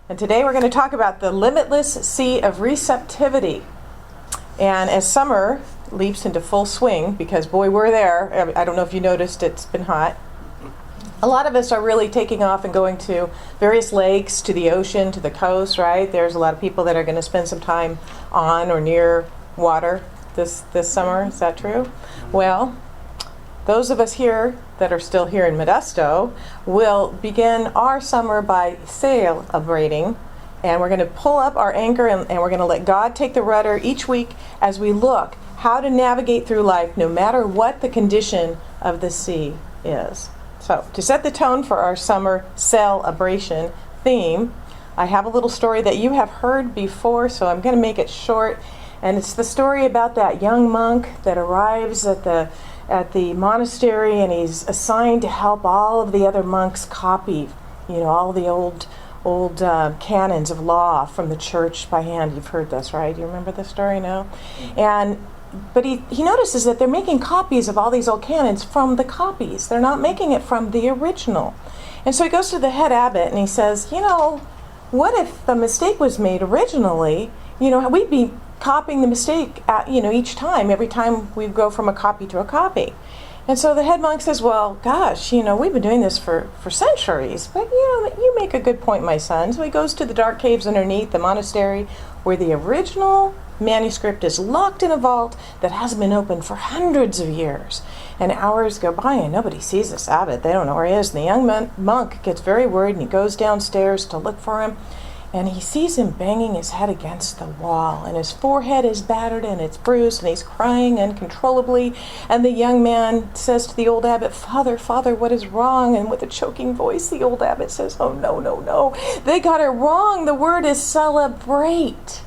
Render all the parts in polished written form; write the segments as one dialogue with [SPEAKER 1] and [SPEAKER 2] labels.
[SPEAKER 1] And today we're going to talk about the limitless sea of receptivity. And as summer leaps into full swing, because boy, we're there. I don't know if you noticed, it's been hot. A lot of us are really taking off and going to various lakes, to the ocean, to the coast, right? There's a lot of people that are going to spend some time on or near water this summer. Is that true? Well, those of us here that are still here in Modesto will begin our summer by celebrating, and we're going to pull up our anchor and we're going to let God take the rudder each week as we look how to navigate through life no matter what the condition of the sea is. So, to set the tone for our summer celebration theme, I have a little story that you have heard before, so I'm going to make it short. And it's the story about that young monk that arrives at the monastery, and he's assigned to help all of the other monks copy, all the old canons of law from the church by hand. You've heard this, right? You remember this story, no? But he notices that they're making copies of all these old canons from the copies. They're not making it from the original. And so he goes to the head abbot and he says, what if the mistake was made originally? We'd be copying the mistake each time, every time we go from a copy to a copy. And so the head monk says, well, gosh, we've been doing this for centuries, but you make a good point, my son. So he goes to the dark caves underneath the monastery where the original manuscript is locked in a vault that hasn't been opened for hundreds of years. And hours go by and nobody sees this abbot. They don't know where he is. And the young monk gets very worried and he goes downstairs to look for him. And he sees him banging his head against the wall, and his forehead is battered and it's bruised, and he's crying uncontrollably. And the young man says to the old abbot, Father, what is wrong? And with a choking voice, the old abbot says, oh, no. They got it wrong. The word is celebrate.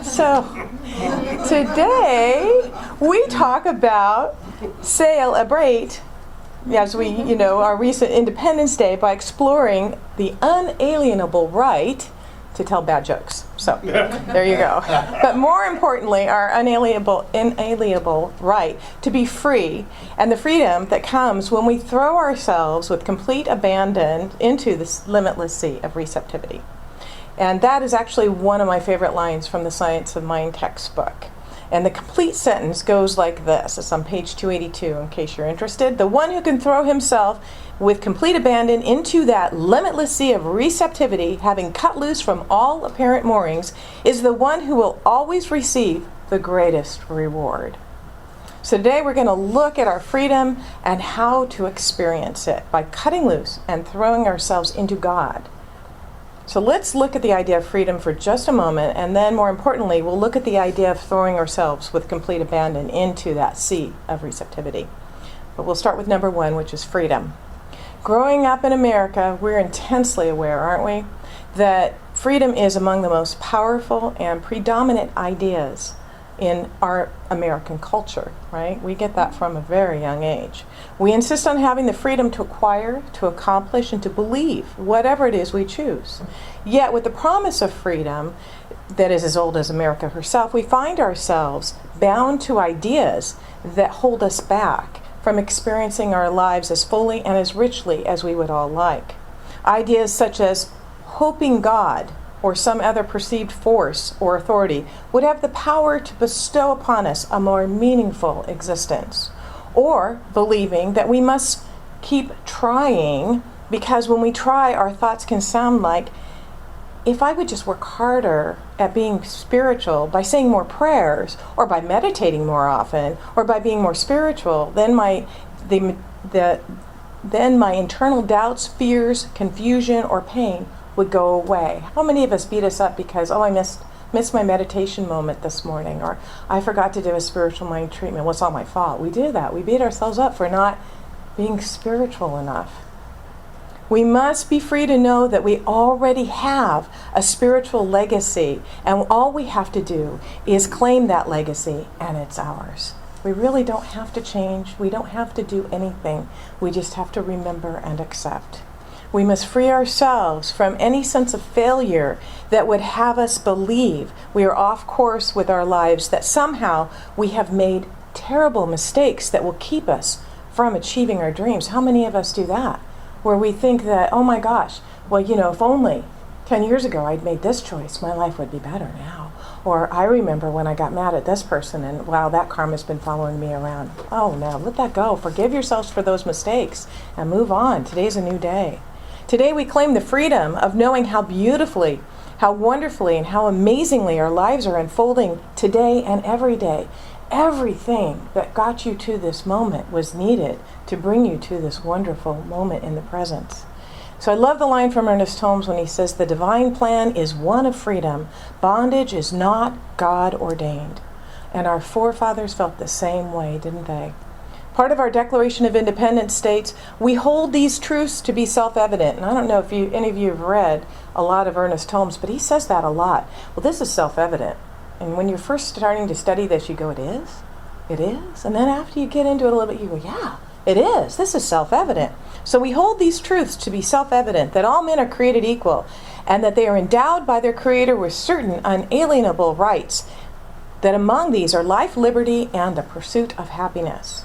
[SPEAKER 1] So today we talk about celebrate, as we, our recent Independence Day, by exploring the unalienable right to tell bad jokes. So, there you go. But more importantly, our inalienable right to be free, and the freedom that comes when we throw ourselves with complete abandon into this limitless sea of receptivity. And that is actually one of my favorite lines from the Science of Mind textbook. And the complete sentence goes like this. It's on page 282 in case you're interested. The one who can throw himself with complete abandon into that limitless sea of receptivity, having cut loose from all apparent moorings, is the one who will always receive the greatest reward. So today we're going to look at our freedom and how to experience it by cutting loose and throwing ourselves into God. So let's look at the idea of freedom for just a moment, and then more importantly, we'll look at the idea of throwing ourselves with complete abandon into that sea of receptivity. But we'll start with number one, which is freedom. Growing up in America, we're intensely aware, aren't we, that freedom is among the most powerful and predominant ideas in our American culture, right? We get that from a very young age. We insist on having the freedom to acquire, to accomplish, and to believe whatever it is we choose. Yet with the promise of freedom that is as old as America herself, we find ourselves bound to ideas that hold us back from experiencing our lives as fully and as richly as we would all like. Ideas such as hoping God or some other perceived force or authority would have the power to bestow upon us a more meaningful existence. Or believing that we must keep trying because when we try, our thoughts can sound like, if I would just work harder at being spiritual by saying more prayers or by meditating more often or by being more spiritual, then my internal doubts, fears, confusion, or pain would go away. How many of us beat us up because, I missed my meditation moment this morning, or I forgot to do a spiritual mind treatment. Well, it's all my fault. We do that. We beat ourselves up for not being spiritual enough. We must be free to know that we already have a spiritual legacy, and all we have to do is claim that legacy, and it's ours. We really don't have to change. We don't have to do anything. We just have to remember and accept. We must free ourselves from any sense of failure that would have us believe we are off course with our lives, that somehow we have made terrible mistakes that will keep us from achieving our dreams. How many of us do that? Where we think that, oh my gosh, well, if only 10 years ago I'd made this choice, my life would be better now. Or I remember when I got mad at this person and wow, that karma's been following me around. Oh no, let that go. Forgive yourselves for those mistakes and move on. Today's a new day. Today we claim the freedom of knowing how beautifully, how wonderfully, and how amazingly our lives are unfolding today and every day. Everything that got you to this moment was needed to bring you to this wonderful moment in the present. So I love the line from Ernest Holmes when he says, the divine plan is one of freedom. Bondage is not God ordained. And our forefathers felt the same way, didn't they? Part of our Declaration of Independence states, we hold these truths to be self-evident. And I don't know if any of you have read a lot of Ernest Holmes, but he says that a lot. Well, this is self-evident. And when you're first starting to study this, you go, it is? It is? And then after you get into it a little bit, you go, yeah, it is. This is self-evident. So we hold these truths to be self-evident, that all men are created equal, and that they are endowed by their Creator with certain unalienable rights, that among these are life, liberty, and the pursuit of happiness.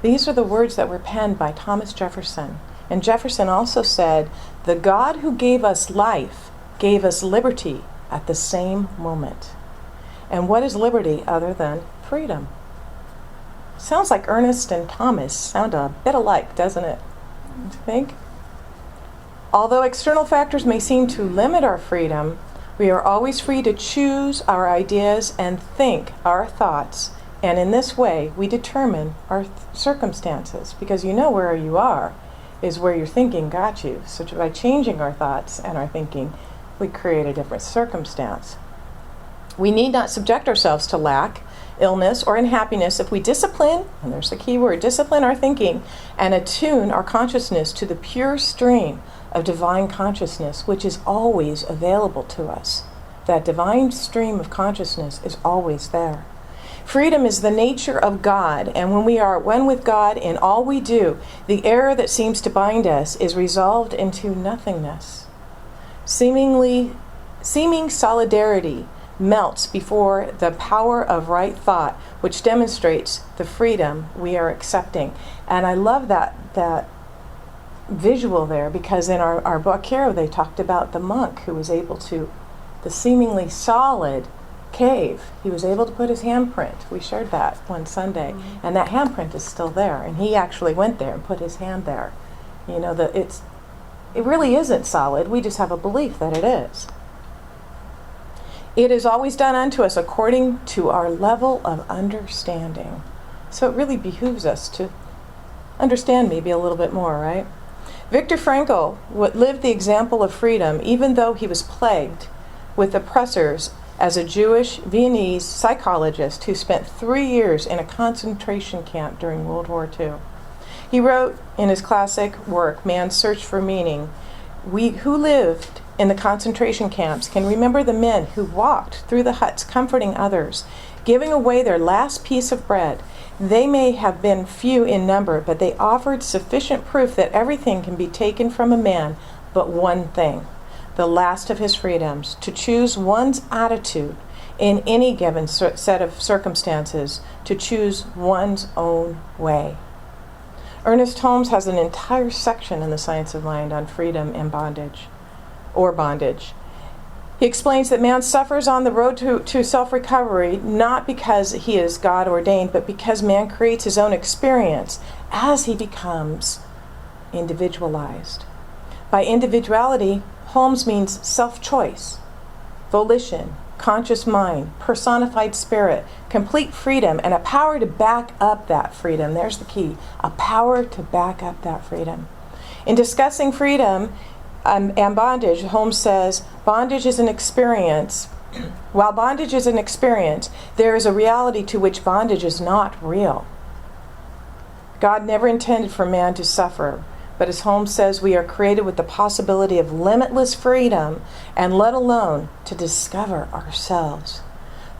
[SPEAKER 1] These are the words that were penned by Thomas Jefferson. And Jefferson also said, the God who gave us life gave us liberty at the same moment. And what is liberty other than freedom? Sounds like Ernest and Thomas sound a bit alike, doesn't it? Don't you think? Although external factors may seem to limit our freedom, we are always free to choose our ideas and think our thoughts. And in this way, we determine our circumstances. Because where you are is where your thinking got you. So by changing our thoughts and our thinking, we create a different circumstance. We need not subject ourselves to lack, illness, or unhappiness if we discipline, and there's the key word, discipline our thinking and attune our consciousness to the pure stream of divine consciousness, which is always available to us. That divine stream of consciousness is always there. Freedom is the nature of God, and when we are one with God in all we do, the error that seems to bind us is resolved into nothingness. Seeming solidarity melts before the power of right thought, which demonstrates the freedom we are accepting. And I love that visual there, because in our book here, they talked about the monk who was able to, the seemingly solid cave, he was able to put his handprint. We shared that one Sunday, and that handprint is still there, and he actually went there and put his hand there. It really isn't solid, we just have a belief that it is. It is always done unto us according to our level of understanding. So it really behooves us to understand maybe a little bit more, right? Viktor Frankl lived the example of freedom, even though he was plagued with oppressors as a Jewish Viennese psychologist who spent 3 years in a concentration camp during World War II. He wrote in his classic work, Man's Search for Meaning, we who lived in the concentration camps can remember the men who walked through the huts comforting others, giving away their last piece of bread. They may have been few in number, but they offered sufficient proof that everything can be taken from a man but one thing, the last of his freedoms, to choose one's attitude in any given set of circumstances, to choose one's own way. Ernest Holmes has an entire section in The Science of Mind on freedom and bondage. He explains that man suffers on the road to self-recovery not because he is God ordained, but because man creates his own experience as he becomes individualized. By individuality, Holmes means self-choice, volition, conscious mind, personified spirit, complete freedom, and a power to back up that freedom. There's the key, a power to back up that freedom. In discussing freedom and bondage, Holmes says, bondage is an experience. While bondage is an experience, there is a reality to which bondage is not real. God never intended for man to suffer, but as Holmes says, we are created with the possibility of limitless freedom, and let alone to discover ourselves.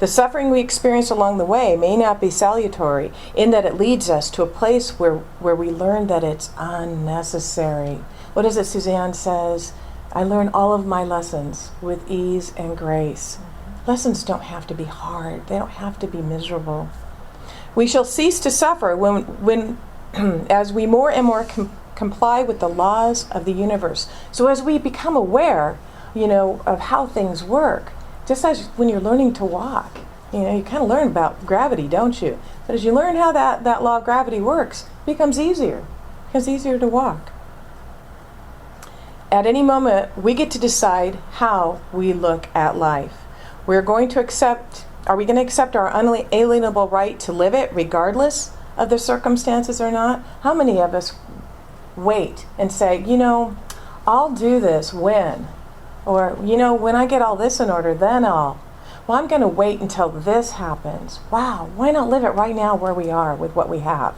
[SPEAKER 1] The suffering we experience along the way may not be salutary, in that it leads us to a place where we learn that it's unnecessary. What is it Suzanne says? I learn all of my lessons with ease and grace. Lessons don't have to be hard. They don't have to be miserable. We shall cease to suffer when as we more and more comply with the laws of the universe. So as we become aware, of how things work, just as when you're learning to walk, you kind of learn about gravity, don't you? But as you learn how that law of gravity works, it becomes easier. It becomes easier to walk. At any moment, we get to decide how we look at life. Are we going to accept our unalienable right to live it regardless of the circumstances or not? How many of us wait and say, I'll do this when? Or, when I get all this in order, then I'm going to wait until this happens. Wow, why not live it right now where we are with what we have?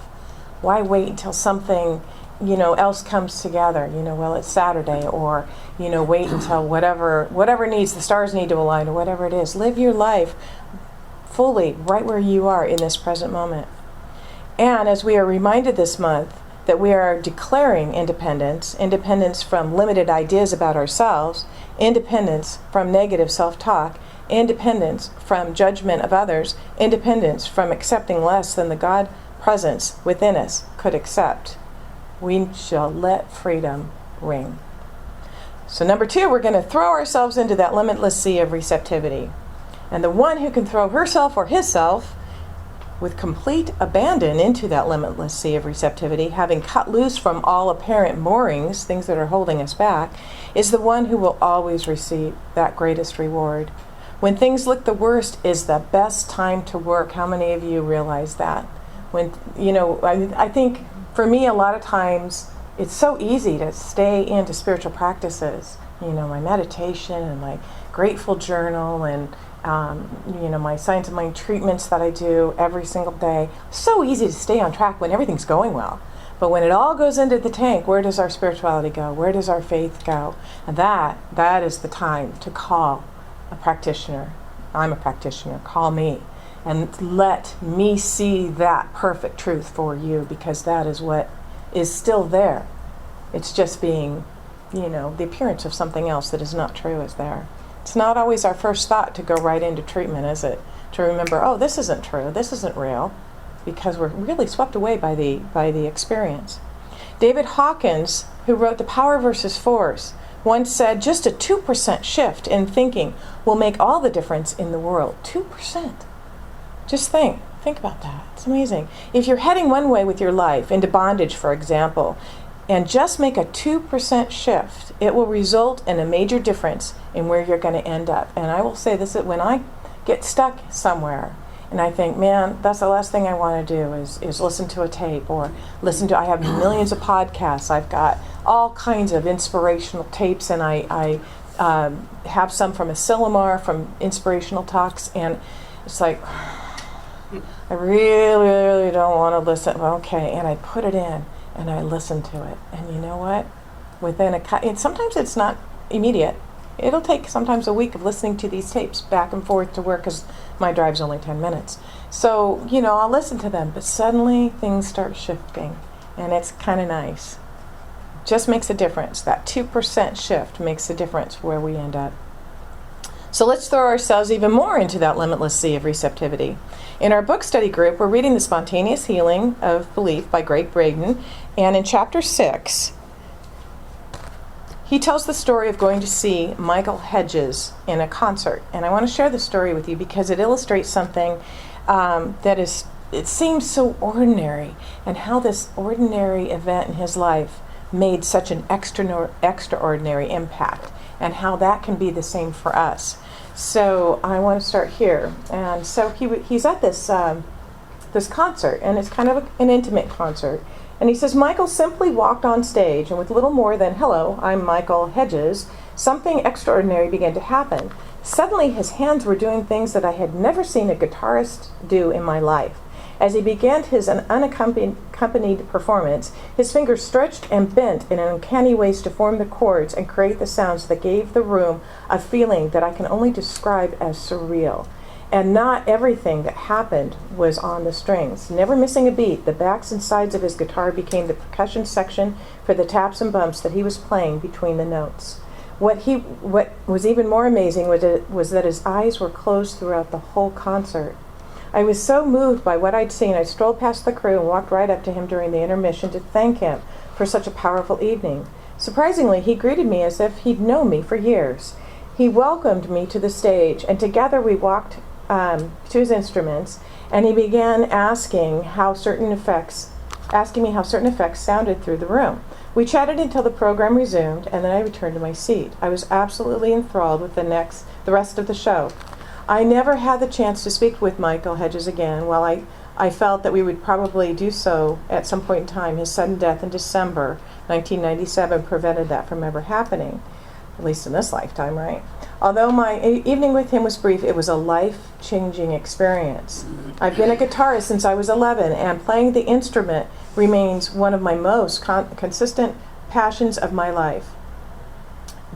[SPEAKER 1] Why wait until something, else comes together? It's Saturday, or, wait until whatever needs, the stars need to align, or whatever it is. Live your life fully right where you are in this present moment. And as we are reminded this month that we are declaring independence from limited ideas about ourselves, independence from negative self-talk, independence from judgment of others, independence from accepting less than the God presence within us could accept, we shall let freedom ring. So number 2, we're going to throw ourselves into that limitless sea of receptivity. And the one who can throw herself or himself with complete abandon into that limitless sea of receptivity, having cut loose from all apparent moorings, things that are holding us back, is the one who will always receive that greatest reward. When things look the worst is the best time to work. How many of you realize that? When, I think for me, a lot of times it's so easy to stay into spiritual practices, my meditation and my grateful journal and my science of mind treatments that I do every single day. So easy to stay on track when everything's going well. But when it all goes into the tank, where does our spirituality go? Where does our faith go? And that is the time to call a practitioner. I'm a practitioner. Call me. And let me see that perfect truth for you, because that is what is still there. It's just being, the appearance of something else that is not true is there. It's not always our first thought to go right into treatment, is it? To remember, this isn't true, this isn't real, because we're really swept away by the experience. David Hawkins, who wrote The Power versus Force, once said just a 2% shift in thinking will make all the difference in the world. 2%. Just think about that. It's amazing. If you're heading one way with your life, into bondage, for example, and just make a 2% shift, it will result in a major difference in where you're going to end up. And I will say this, when I get stuck somewhere and I think, man, that's the last thing I want to do is listen to a tape or I have millions of podcasts. I've got all kinds of inspirational tapes, and I have some from Asilomar, from inspirational talks, and it's like, I really, really don't want to listen. Okay, and I put it in and I listen to it. And you know what? Sometimes it's not immediate. It'll take sometimes a week of listening to these tapes back and forth to work, because my drive's only 10 minutes. So, I'll listen to them, but suddenly things start shifting, and it's kind of nice. Just makes a difference. That 2% shift makes a difference where we end up. So let's throw ourselves even more into that limitless sea of receptivity. In our book study group, we're reading The Spontaneous Healing of Belief by Greg Braden, and in chapter 6, he tells the story of going to see Michael Hedges in a concert. And I want to share the story with you because it illustrates something it seems so ordinary, and how this ordinary event in his life made such an extraordinary impact, and how that can be the same for us. So I want to start here. And so he's at this concert, and it's kind of an intimate concert. And he says, Michael simply walked on stage, and with little more than, hello, I'm Michael Hedges, something extraordinary began to happen. Suddenly his hands were doing things that I had never seen a guitarist do in my life. As he began his unaccompanied performance, his fingers stretched and bent in uncanny ways to form the chords and create the sounds that gave the room a feeling that I can only describe as surreal. And not everything that happened was on the strings. Never missing a beat, the backs and sides of his guitar became the percussion section for the taps and bumps that he was playing between the notes. What was even more amazing was that his eyes were closed throughout the whole concert. I was so moved by what I'd seen, I strolled past the crew and walked right up to him during the intermission to thank him for such a powerful evening. Surprisingly, he greeted me as if he'd known me for years. He welcomed me to the stage, and together we walked to his instruments, and he began asking me how certain effects sounded through the room. We chatted until the program resumed, and then I returned to my seat. I was absolutely enthralled with the rest of the show. I never had the chance to speak with Michael Hedges again. While I felt that we would probably do so at some point in time, his sudden death in December 1997 prevented that from ever happening, at least in this lifetime, right? Although my evening with him was brief, it was a life-changing experience. I've been a guitarist since I was 11, and playing the instrument remains one of my most consistent passions of my life.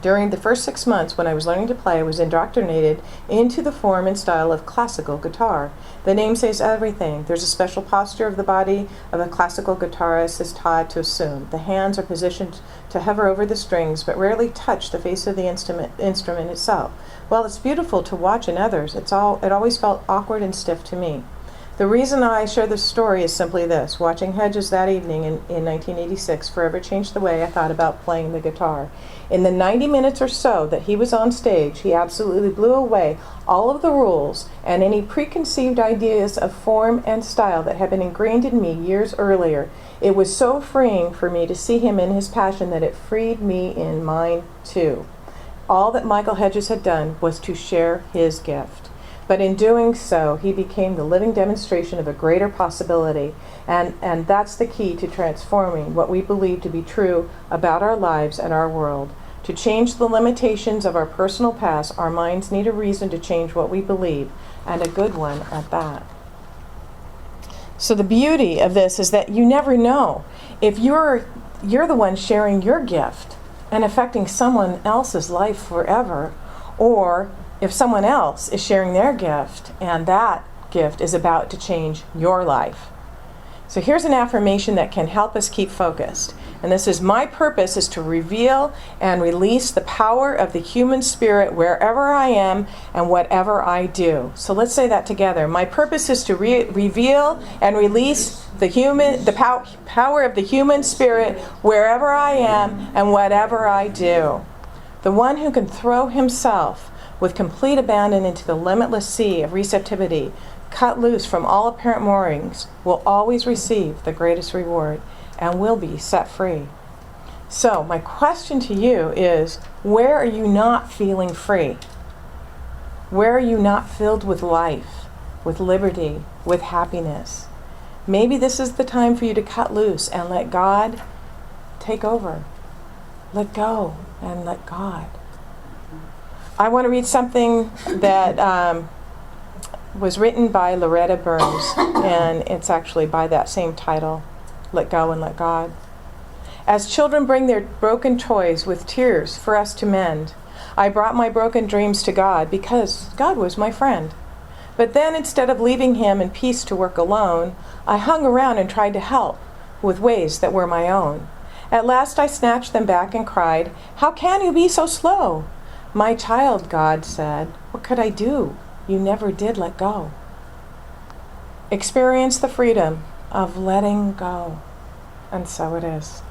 [SPEAKER 1] During the first 6 months when I was learning to play, I was indoctrinated into the form and style of classical guitar. The name says everything. There's a special posture of the body of a classical guitarist is taught to assume. The hands are positioned to hover over the strings, but rarely touch the face of the instrument itself. While it's beautiful to watch in others, it always felt awkward and stiff to me. The reason I share this story is simply this. Watching Hedges that evening in 1986 forever changed the way I thought about playing the guitar. In the 90 minutes or so that he was on stage, he absolutely blew away all of the rules and any preconceived ideas of form and style that had been ingrained in me years earlier. It was so freeing for me to see him in his passion that it freed me in mine too. All that Michael Hedges had done was to share his gift. But in doing so, he became the living demonstration of a greater possibility. And that's the key to transforming what we believe to be true about our lives and our world. To change the limitations of our personal past, our minds need a reason to change what we believe, and a good one at that. So the beauty of this is that you never know. If you're the one sharing your gift and affecting someone else's life forever, or if someone else is sharing their gift and that gift is about to change your life. So here's an affirmation that can help us keep focused. And this is, my purpose is to reveal and release the power of the human spirit wherever I am and whatever I do. So let's say that together. My purpose is to reveal and release the power of the human spirit wherever I am and whatever I do. The one who can throw himself with complete abandon into the limitless sea of receptivity, cut loose from all apparent moorings, will always receive the greatest reward and will be set free. So my question to you is, where are you not feeling free? Where are you not filled with life, with liberty, with happiness? Maybe this is the time for you to cut loose and let God take over. Let go and let God. I want to read something that was written by Loretta Burns, and it's actually by that same title, Let Go and Let God. As children bring their broken toys with tears for us to mend, I brought my broken dreams to God because God was my friend. But then instead of leaving him in peace to work alone, I hung around and tried to help with ways that were my own. At last I snatched them back and cried, "How can you be so slow?" "My child," God said, "what could I do? You never did let go." Experience the freedom of letting go. And so it is.